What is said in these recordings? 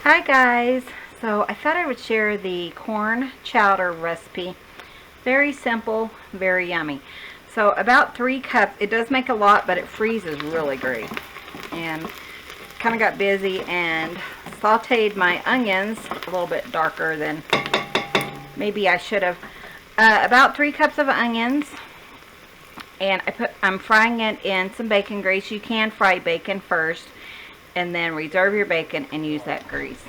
Hi guys, so I thought I would share the corn chowder recipe. Very simple, very yummy. So about 3 cups, it does make a lot, but it freezes really great. And kind of got busy and sauteed my onions a little bit darker than maybe I should have. About 3 cups of onions, and I'm frying it in some bacon grease. You can fry bacon first and then reserve your bacon and use that grease.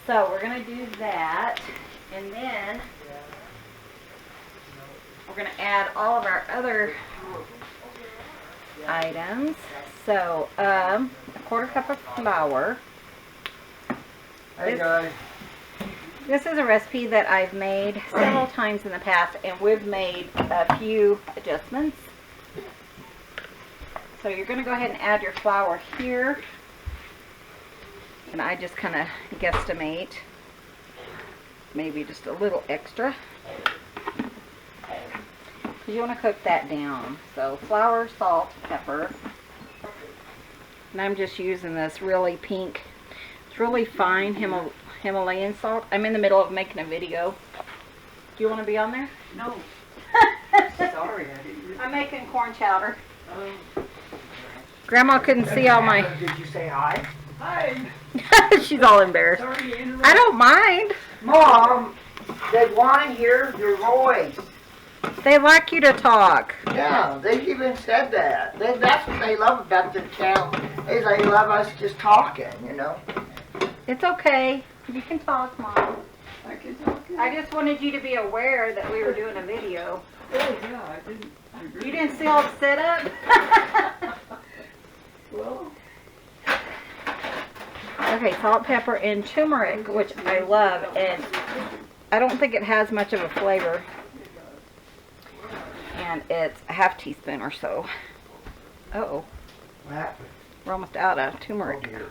So we're going to do that, and then we're going to add all of our other items. So a 1/4 cup of flour. Hey guys. This is a recipe that I've made several times in the past, and we've made a few adjustments. So you're going to go ahead and add your flour here. And I just kind of guesstimate maybe just a little extra. You want to cook that down. So flour, salt, pepper. And I'm just using this really pink, it's really fine Himalayan salt. I'm in the middle of making a video. Do you want to be on there? No. Sorry, I didn't. I'm making corn chowder. Grandma couldn't see all my... Did you say hi? Hi. She's all embarrassed. Sorry to interrupt. I don't mind. Mom, they want to hear your voice. They like you to talk. Yeah, they even said that. That's what they love about the channel. Is they love us just talking, you know. It's okay. You can talk, Mom. I can talk. I just wanted you to be aware that we were doing a video. Oh yeah, I didn't. You didn't see all the setup? Well. Okay, salt, pepper, and turmeric, which I love, and I don't think it has much of a flavor. And it's a 1/2 teaspoon or so. Uh-oh. What happened? We're almost out of turmeric. Oh, dear.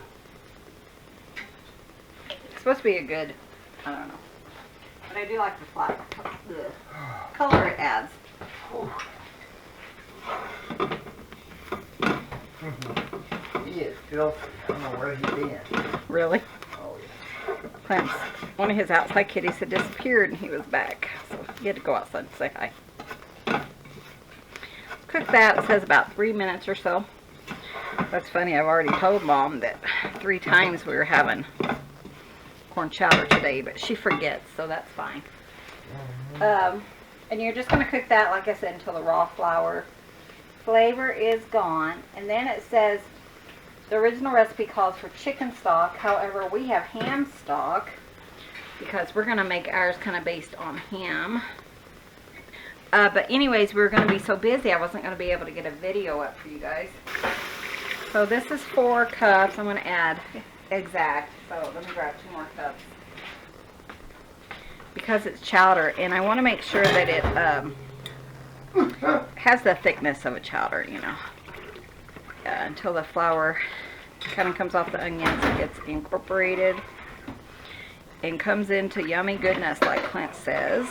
It's supposed to be a good, I don't know. But I do like the flat, the color it adds. He is filthy. I don't know where he's been. Really? Oh yeah. Clint's, one of his outside kitties had disappeared and he was back. So he had to go outside and say hi. Cook that. It says about 3 minutes or so. That's funny. I've already told Mom that 3 times we were having corn chowder today, but she forgets, so that's fine. And you're just going to cook that, like I said, until the raw flour flavor is gone. And then it says the original recipe calls for chicken stock. However, we have ham stock because we're going to make ours kind of based on ham. But anyways, we were going to be so busy I wasn't going to be able to get a video up for you guys. So this is 4 cups. I'm going to add exact. So let me grab 2 more cups. Because it's chowder, and I want to make sure that it has the thickness of a chowder, you know. Until the flour kind of comes off the onions, it gets incorporated and comes into yummy goodness, like Clint says.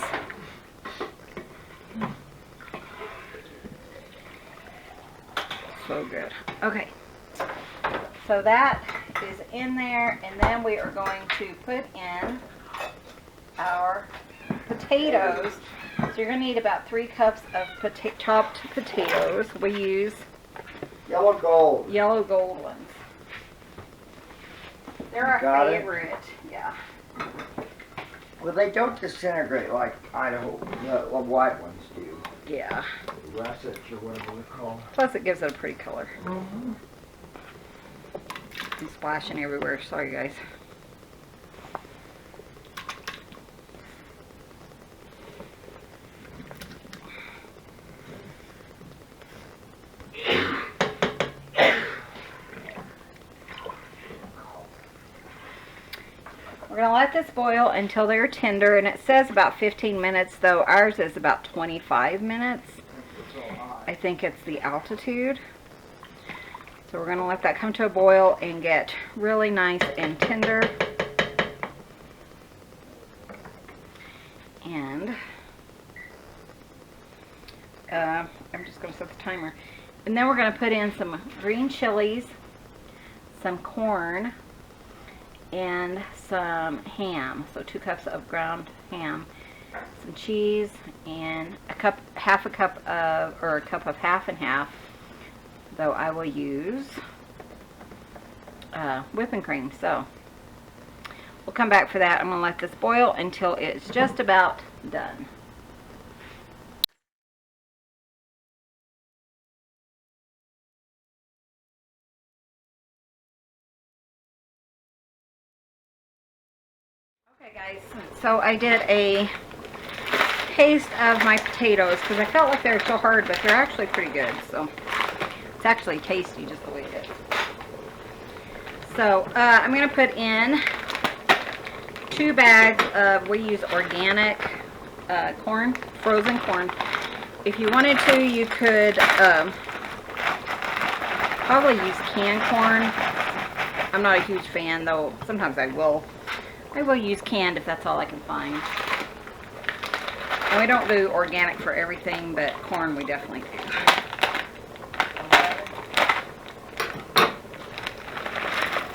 So good. Okay. So that is in there, and then we are going to put in our potatoes. So you're going to need about 3 cups of chopped potatoes. We use Yellow gold. yellow gold ones. They're our Got it. favorite. Yeah. Well, they don't disintegrate like Idaho, the white ones do. Yeah. Russets or whatever they're called. Plus it gives it a pretty color. Mm-hmm. I'm splashing everywhere. Sorry, guys. We're going to let this boil until they're tender, and it says about 15 minutes, though ours is about 25 minutes. I think it's the altitude. So we're going to let that come to a boil and get really nice and tender. And I'm just going to set the timer. And then we're going to put in some green chilies, some corn, and some ham. So 2 cups of ground ham, some cheese, and half a cup of, or a cup of half and half, though I will use whipping cream. So we'll come back for that. I'm going to let this boil until it's just about done. Okay guys, so I did a taste of my potatoes because I felt like they were so hard, but they're actually pretty good. So it's actually tasty just the way it is. So I'm going to put in 2 bags of, we use organic corn, frozen corn. If you wanted to, you could probably use canned corn. I'm not a huge fan, though sometimes I will use canned if that's all I can find. And we don't do organic for everything, but corn we definitely do.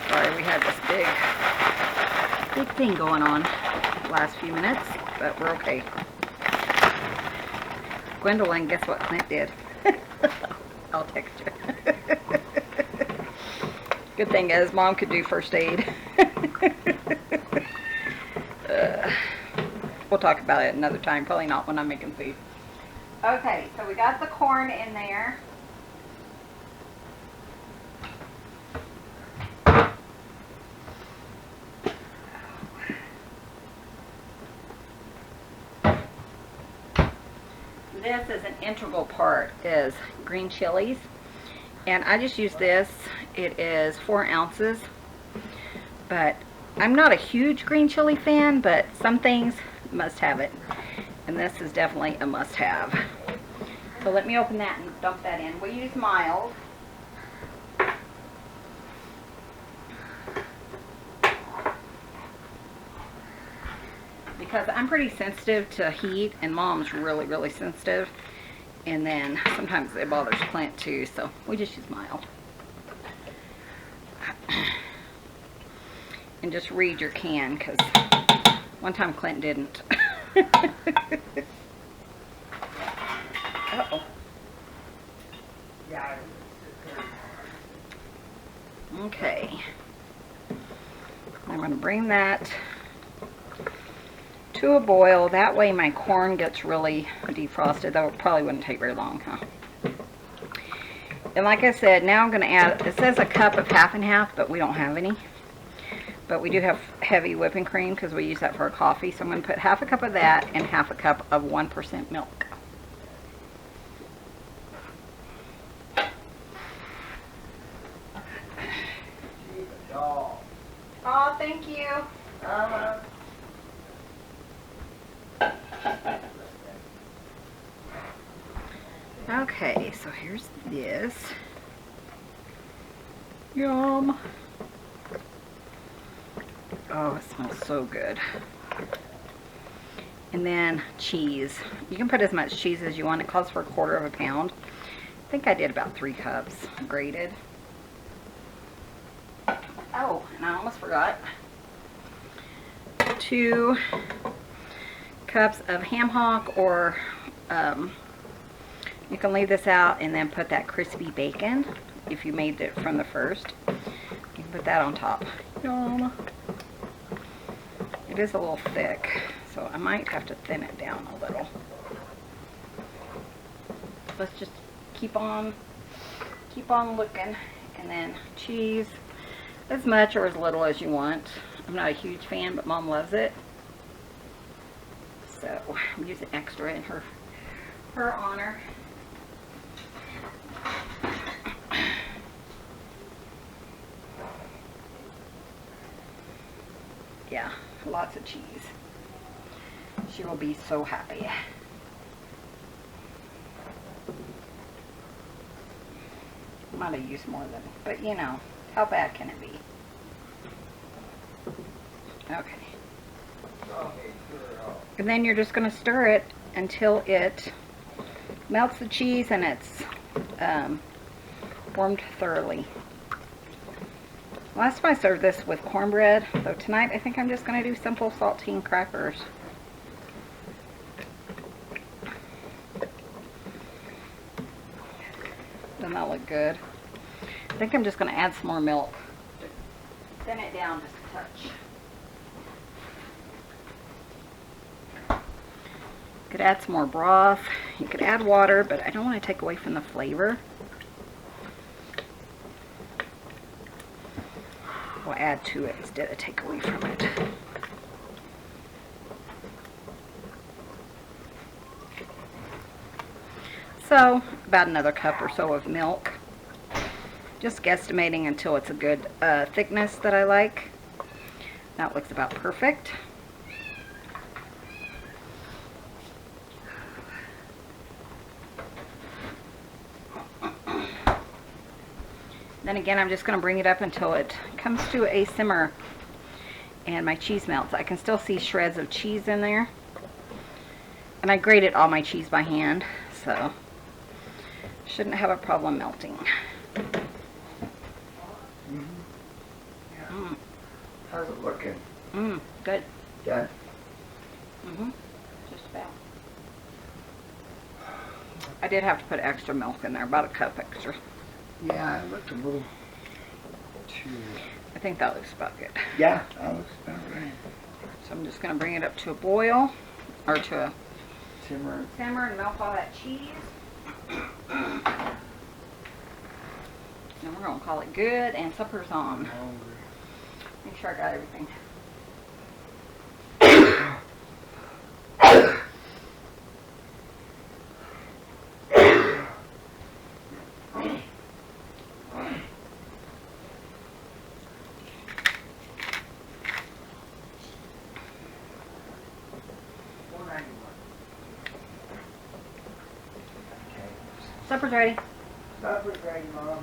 Sorry, we had this big thing going on the last few minutes, but we're okay. Gwendolyn, guess what Clint did? I'll text you. Good thing is Mom could do first aid. We'll talk about it another time, probably not when I'm making food. Okay, so we got the corn in there. This is an integral part, is green chilies. And I just use this. It is 4 ounces. But I'm not a huge green chili fan, but some things must have it. And this is definitely a must have. So let me open that and dump that in. We use mild. Because I'm pretty sensitive to heat, and Mom's really, really sensitive. And then sometimes it bothers Clint too, so we just use mild. And just read your can, because one time Clint didn't. Uh-oh. Okay. I'm going to bring that to a boil. That way my corn gets really defrosted. That probably wouldn't take very long, huh? And like I said, now I'm going to add, it says a cup of half and half, but we don't have any. But we do have heavy whipping cream because we use that for our coffee. So I'm going to put half a cup of that and half a cup of 1% milk. Oh, thank you. Okay, so here's this. Yum. Oh, it smells so good. And then cheese. You can put as much cheese as you want. It calls for 1/4 pound. I think I did about 3 cups grated. Oh, and I almost forgot. 2 cups of ham hock, or you can leave this out and then put that crispy bacon if you made it from the first. You can put that on top. Yum. It is a little thick, so I might have to thin it down a little. Let's just keep on looking. And then cheese, as much or as little as you want. I'm not a huge fan, but Mom loves it, so I'm using extra in her honor. Yeah, lots of cheese. She will be so happy. Might have used more than, but you know, how bad can it be? Okay. And then you're just going to stir it until it melts the cheese and it's warmed thoroughly. Last time I served this with cornbread, so tonight I think I'm just going to do simple saltine crackers. Doesn't that look good? I think I'm just going to add some more milk. Thin it down just a touch. You could add some more broth. You could add water, but I don't want to take away from the flavor. We'll add to it instead of take away from it. So, about another cup or so of milk. Just guesstimating until it's a good thickness that I like. That looks about perfect. Then again, I'm just going to bring it up until it comes to a simmer and my cheese melts. I can still see shreds of cheese in there. And I grated all my cheese by hand, so shouldn't have a problem melting. How's it looking? Good. Done? Just about. I did have to put extra milk in there, about a cup extra. Yeah, it looked a little too... I think that looks about good. Yeah, that looks about right. So I'm just going to bring it up to a boil, or to a Simmer. simmer and melt all that cheese. And we're going to call it good, and supper's on. I'm hungry. Make sure I got everything. Supper's ready. Supper's ready, Mom.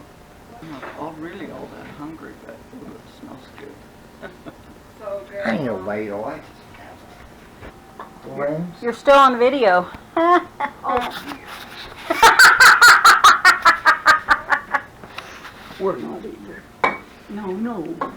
I'm not really all that hungry, but ooh, it smells good. So good. I need a ladle. I just have rings. You're still on video. We're not either. No.